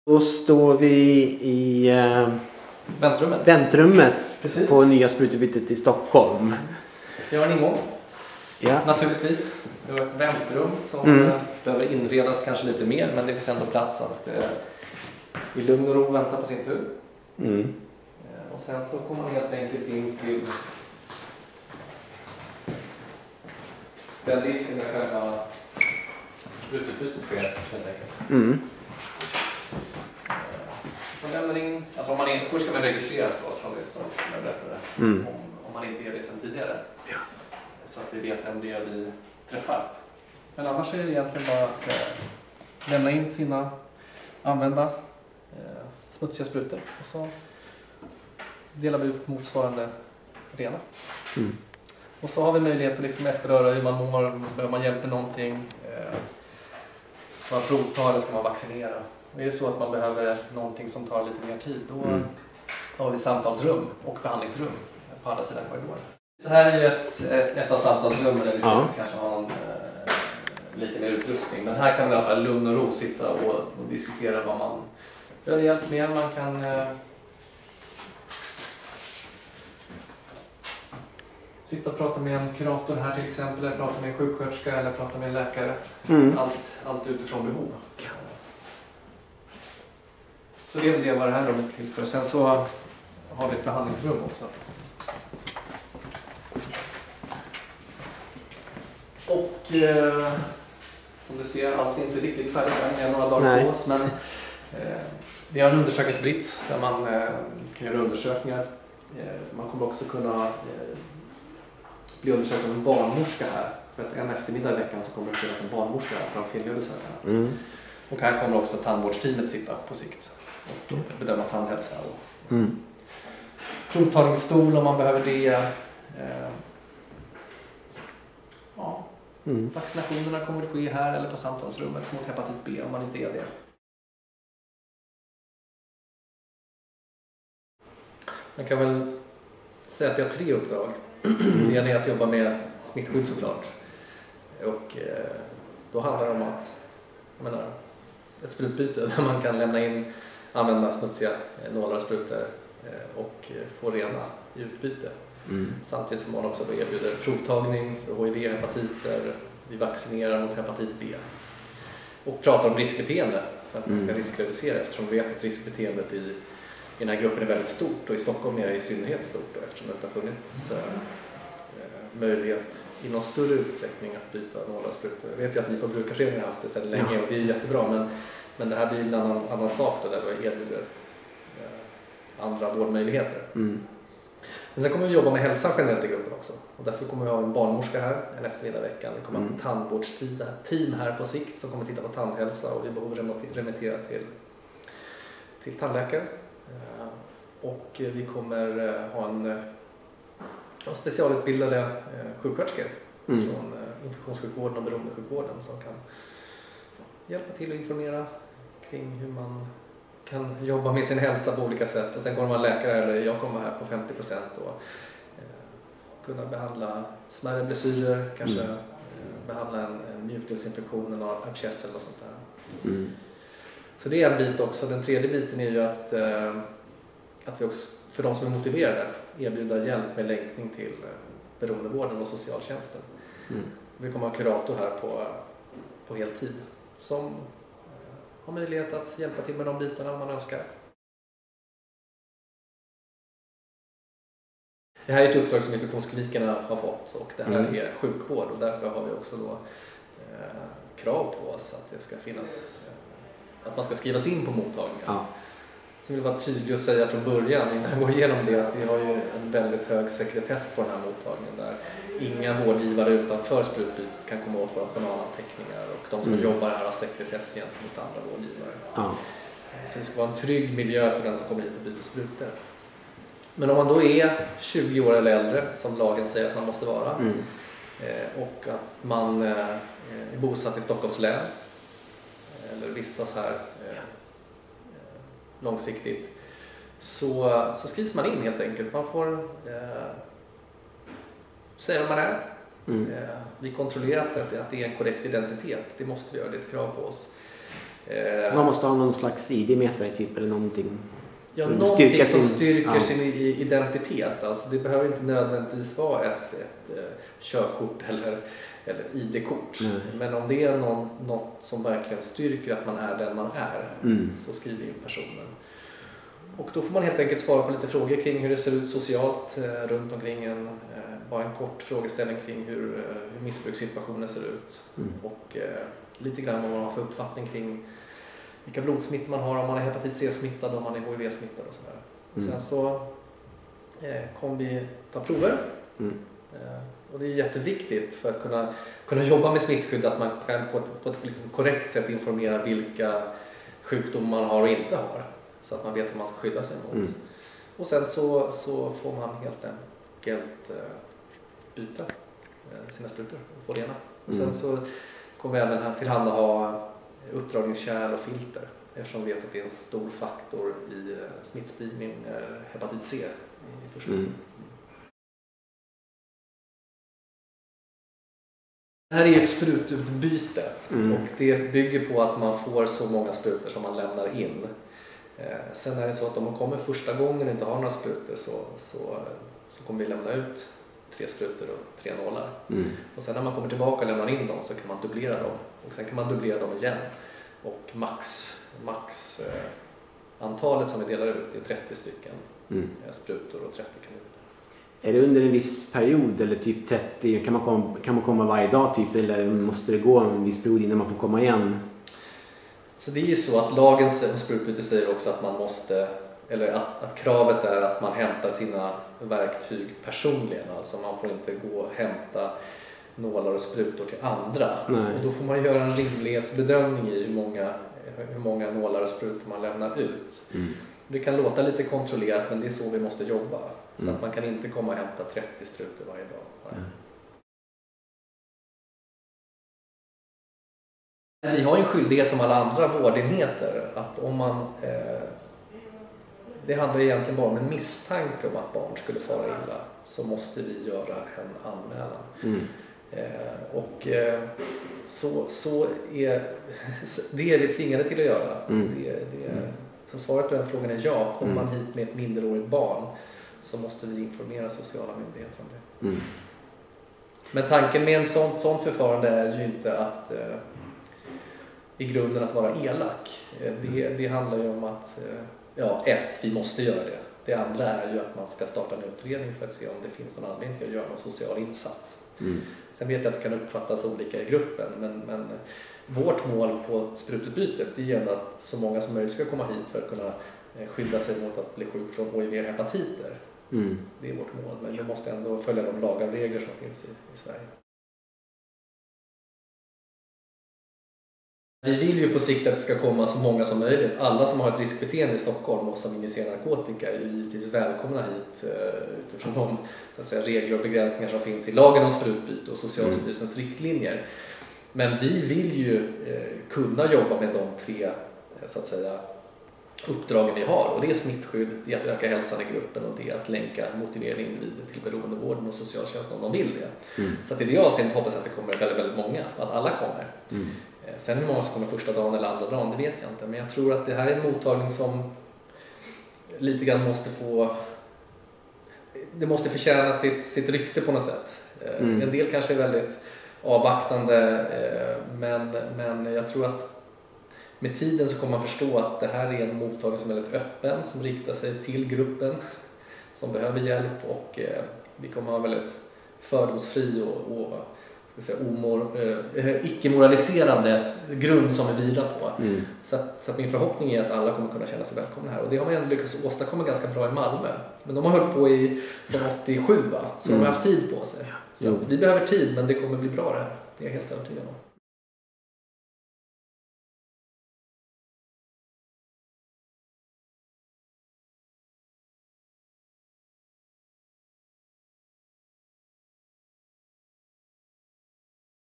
Då står vi i väntrummet på nya sprututbytet i Stockholm. Vi har en ingång. Ja. Naturligtvis. Vi har ett väntrum som behöver inredas kanske lite mer, men det finns ändå plats att i lugn och ro vänta på sin tur. Och sen så kommer man helt enkelt in till den disken där själva sprututbytet sker helt enkelt. Man lämnar in, alltså om man inte, först ska man registreras då som jag berättade, om man inte är det sedan tidigare. Ja. Så att vi vet vem det är vi träffar. Men annars är det egentligen bara att lämna in sina använda smutsiga sprutor och så delar vi ut motsvarande rena. Och så har vi möjlighet att liksom efterhöra hur man mår, behöver man hjälp med någonting, ska man provta eller ska man vaccinera. Och är det så att man behöver någonting som tar lite mer tid, då har vi samtalsrum och behandlingsrum på andra sidan korridoren. Det här är ju ett av samtalsrummen där vi kanske har en lite mer utrustning. Men här kan vi i alla fall lugn och ro sitta och diskutera vad man behöver hjälp med. Man kan sitta och prata med en kurator här till exempel, eller prata med en sjuksköterska eller prata med en läkare. Allt utifrån behov. Så det är väl det vad det här rummet är till för. Sen så har vi ett behandlingsrum också. Och som du ser, allt är inte riktigt färdigt än, med några dagar på oss. Men vi har en undersökningsbrits där man kan göra undersökningar. Man kommer också kunna bli undersökt av en barnmorska här. För att en eftermiddag i veckan så kommer det finnas en barnmorska här för de kvinnliga besökarna. Och här kommer också tandvårdsteamet sitta på sikt och bedöma tandhälsa. Och provtagningsstol om man behöver det. Vaccinationerna kommer att ske här eller på samtalsrummet mot hepatit B om man inte är det. Man kan väl säga att jag har 3 uppdrag. Det ena är att jobba med smittskydd såklart. Och då handlar det om att ett sprutbyte där man kan lämna in använda smutsiga nålar och sprutor och få rena i utbyte. Samtidigt som man också erbjuder provtagning för HIV, hepatiter, vi vaccinerar mot hepatit B. Och pratar om riskbeteende för att man ska riskreducera, eftersom vi vet att riskbeteendet i den här gruppen är väldigt stort, och i Stockholm är det i synnerhet stort eftersom det inte har funnits möjlighet i någon större utsträckning att byta nålar och sprutor. Jag vet ju att ni på Brukarföreningen har haft det sedan länge och det är jättebra, men det här blir en annan sak då, där vi erbjuder andra vårdmöjligheter. Men sen kommer vi jobba med hälsan generellt i gruppen också. Och därför kommer vi ha en barnmorska här en eftermiddag i veckan. Vi kommer ha en tandvårdsteam här på sikt som kommer titta på tandhälsa och vi behöver remittera till tandläkare. Och vi kommer ha en specialutbildade sjuksköterskor från infektionssjukvården och beroendesjukvården som kan hjälpa till att informera kring hur man kan jobba med sin hälsa på olika sätt. Och sen kommer man läkare, eller jag kommer här på 50% och kunna behandla smärre blessyrer, kanske behandla en mjukdelsinfektion, en abscess eller något sånt där. Så det är en bit också. Den tredje biten är ju att vi också, för de som är motiverade, erbjuda hjälp med länkning till beroendevården och socialtjänsten. Vi kommer ha en kurator här på heltid som har möjlighet att hjälpa till med de bitarna om man önskar. Det här är ett uppdrag som infektionsklinikerna har fått och det här är sjukvård, och därför har vi också då krav på oss att det ska finnas, att man ska skrivas in på mottagningen. Så vill jag vara tydlig och säga från början innan jag går igenom det att vi har ju en väldigt hög sekretess på den här mottagningen där inga vårdgivare utanför sprutbytet kan komma åt våra journalanteckningar, och de som jobbar här har sekretess gentemot andra vårdgivare. Så det ska vara en trygg miljö för den som kommer hit och byter sprutor. Men om man då är 20 år eller äldre, som lagen säger att man måste vara, och att man är bosatt i Stockholms län eller vistas här långsiktigt, så skrivs man in helt enkelt. Man får säga vem man är. Vi kontrollerar att det är en korrekt identitet. Det måste vi göra, det är ett krav på oss. Så man måste ha någon slags ID med sig typ, eller någonting? Ja, någonting som styrker sin identitet. Alltså det behöver inte nödvändigtvis vara ett körkort eller ett ID-kort. Men om det är något som verkligen styrker att man är den man är, så skriver in personen. Och då får man helt enkelt svara på lite frågor kring hur det ser ut socialt runt omkring bara en kort frågeställning kring hur missbrukssituationen ser ut. Och lite grann vad man har för uppfattning kring vilka blodsmittor man har, om man är hepatit C-smittad, om man är HIV-smittad och sådär. Och sen så kommer vi ta prover. Och det är jätteviktigt för att kunna jobba med smittskydd att man kan på ett liksom korrekt sätt informera vilka sjukdomar man har och inte har. Så att man vet vad man ska skydda sig mot. Och sen så får man helt enkelt byta sina sprutor och få rena. Och sen så kommer vi även här tillhandahålla uppdragningskärl och filter, eftersom vi vet att det är en stor faktor i smittspridning hepatit C i första. Det här är ett sprututbyte och det bygger på att man får så många sprutor som man lämnar in. Sen är det så att om man kommer första gången och inte har några sprutor så kommer vi lämna ut 3 sprutor och 3 nålar. Och sen när man kommer tillbaka och lämnar in dem så kan man dubblera dem. Och sen kan man dubblera dem igen. Och max antalet som vi delar ut är 30 stycken sprutor och 30 kanoner. Är det under en viss period eller typ 30? Kan man komma varje dag typ, eller måste det gå en viss period innan man får komma igen? Så det är ju så att lagens sprutbyte säger också att man måste, eller att kravet är att man hämtar sina verktyg personligen. Alltså man får inte gå och hämta nålar och sprutor till andra. Nej. Och då får man göra en rimlighetsbedömning i hur många nålar och sprutor man lämnar ut. Det kan låta lite kontrollerat, men det är så vi måste jobba. Så att man kan inte komma och hämta 30 sprutor varje dag. Vi har en skyldighet som alla andra vårdenheter att om man det handlar egentligen bara om en misstanke om att barn skulle fara illa, så måste vi göra en anmälan. Så det är vi tvingade till att göra. Så svaret på den frågan är ja. Kommer man hit med ett minderårigt barn så måste vi informera sociala myndigheter om det. Men tanken med en sånt förfarande är ju inte att i grunden att vara elak. Det handlar ju om att vi måste göra det. Det andra är ju att man ska starta en utredning för att se om det finns någon anledning till att göra någon social insats. Sen vet jag att det kan uppfattas olika i gruppen, men vårt mål på sprututbytet är ju ändå att så många som möjligt ska komma hit för att kunna skydda sig mot att bli sjuk från HIV och hepatiter. Det är vårt mål, men vi måste ändå följa de lagar och regler som finns i Sverige. Vi vill ju på sikt att det ska komma så många som möjligt. Alla som har ett riskbeteende i Stockholm och som injicerar narkotika är ju givetvis välkomna hit utifrån de så att säga, regler och begränsningar som finns i lagen om sprutbyte och Socialstyrelsens riktlinjer. Men vi vill ju kunna jobba med de 3 så att säga, uppdragen vi har. Och det är smittskydd, det är att öka hälsan i gruppen och det är att länka motiverade individer till beroendevården och socialtjänsten om de vill det. Så att i det avseendet hoppas jag att det kommer väldigt, väldigt många, att alla kommer. Sen hur många som kommer första dagen eller andra dagen, det vet jag inte. Men jag tror att det här är en mottagning som lite grann det måste förtjäna sitt rykte på något sätt. En del kanske är väldigt avvaktande, men jag tror att med tiden så kommer man förstå att det här är en mottagning som är väldigt öppen, som riktar sig till gruppen som behöver hjälp, och vi kommer ha väldigt fördomsfri och icke-moraliserande grund som vi vilar på. Så att min förhoppning är att alla kommer kunna känna sig välkomna här. Och det har man ändå lyckats åstadkomma ganska bra i Malmö. Men de har hållit på sedan 87, så de har haft tid på sig. Så att vi behöver tid, men det kommer bli bra det här. Det är jag helt övertygad om.